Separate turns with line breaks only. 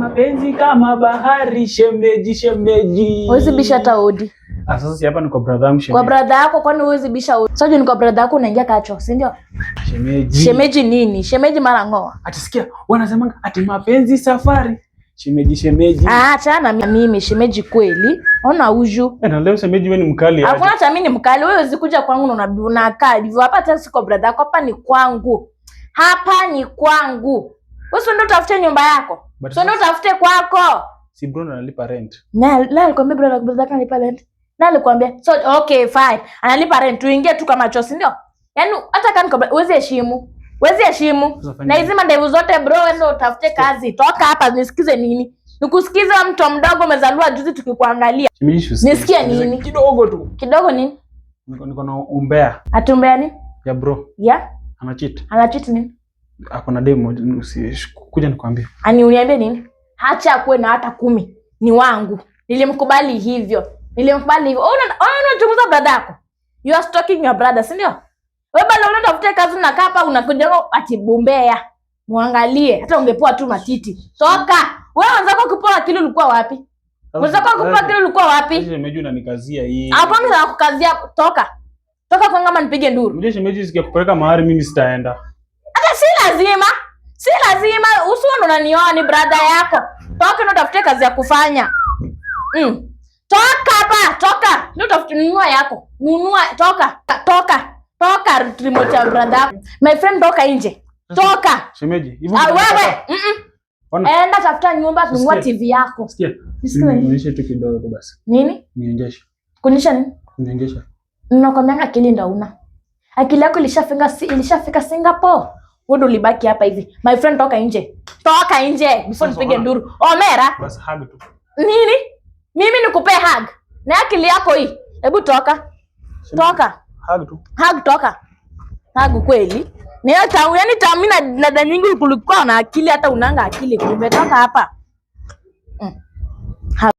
mapenzi kama bahari, shemeji shemeji.
Huwezi bisha hata hodi.
Sasa si hapa ni kwa brother yangu shemeji.
Kwa brother yako kwani huwezi bisha hodi? Sasa ni kwa brother yako unaingia kacho, si ndio?
Shemeji.
Shemeji nini? Shemeji mara ngoa.
Atasikia wanasema ati mapenzi safari. Shemeji shemeji.
Achana mimi shemeji kweli. Ona uju.
Na leo shemeji wewe ni mkali aje.
Hakuna cha mimi ni mkali. Wewe usikuja kwangu na unakaa hivyo. Hapa hata siko brother yako, hapa ni kwangu. Hapa ni kwangu. Wewe ndio utafute nyumba yako. Sio ndio utafute kwako.
Si Bruno analipa rent.
Na alikwambia brother yako analipa rent. Na alikwambia so okay fine. Analipa rent. Tuingie tu kama chosi ndio? Yaani hata kama uweze heshimu. Uweze heshimu. Na hizi mandevu zote bro wewe ndio utafute kazi. Toka hapa nisikize nini? Nikusikize mtu mdogo umezaliwa juzi tukikuangalia. Nisikie nini?
Kidogo tu.
Kidogo nini?
Niko na umbea.
Atumbea nini?
Ya bro.
Ya?
Anachit.
Anachit nini?
Ako na demo kuja nikwambie.
Ani uniambie nini? Acha akuwe na hata 10. Ni wangu. Nilimkubali hivyo. Nilimkubali hivyo. Unachunguza brother yako. You are stalking your brother, si ndio? Wewe bado unatafuta kazi na kapa unakuja ati bumbea. Muangalie hata ungepoa tu matiti. Toka. Wewe wenzako kupoa kile ulikuwa wapi? Wenzako kupoa kile ulikuwa wapi?
Shemeji unanikazia hii.
Hapo mimi nakukazia toka. Toka kwa ngama nipige nduru.
Mje shemeji sikupeleka mahali mimi sitaenda.
Hata si lazima. Si lazima usiwe unanioa ni brother yako. Toka na utafute kazi ya kufanya. Toka hapa, toka. Ndio utafute nunua yako. Nunua, toka. Toka. Toka remote ya brother yako. My friend toka nje. Toka.
Shemeji, hivyo.
Wewe. Enda tafuta nyumba nunua TV yako.
Sikia. Nionyeshe tu kidogo basi.
Nini?
Nionyeshe.
Kuonyesha nini?
Nionyeshe.
Ninakwambia akili ndio una. Akili yako ilishafika Singapore. Wewe ulibaki hapa hivi. My friend toka nje. Toka nje before nipige nduru. Omera.
Basi hug tu.
Nini? Mimi nikupe hug. Na akili yako hii. Hebu toka. Toka.
Hug tu.
Hug toka. Hug kweli. Ni hata yani tamina na nyingi kulikuwa na akili hata unanga akili kumbe toka hapa.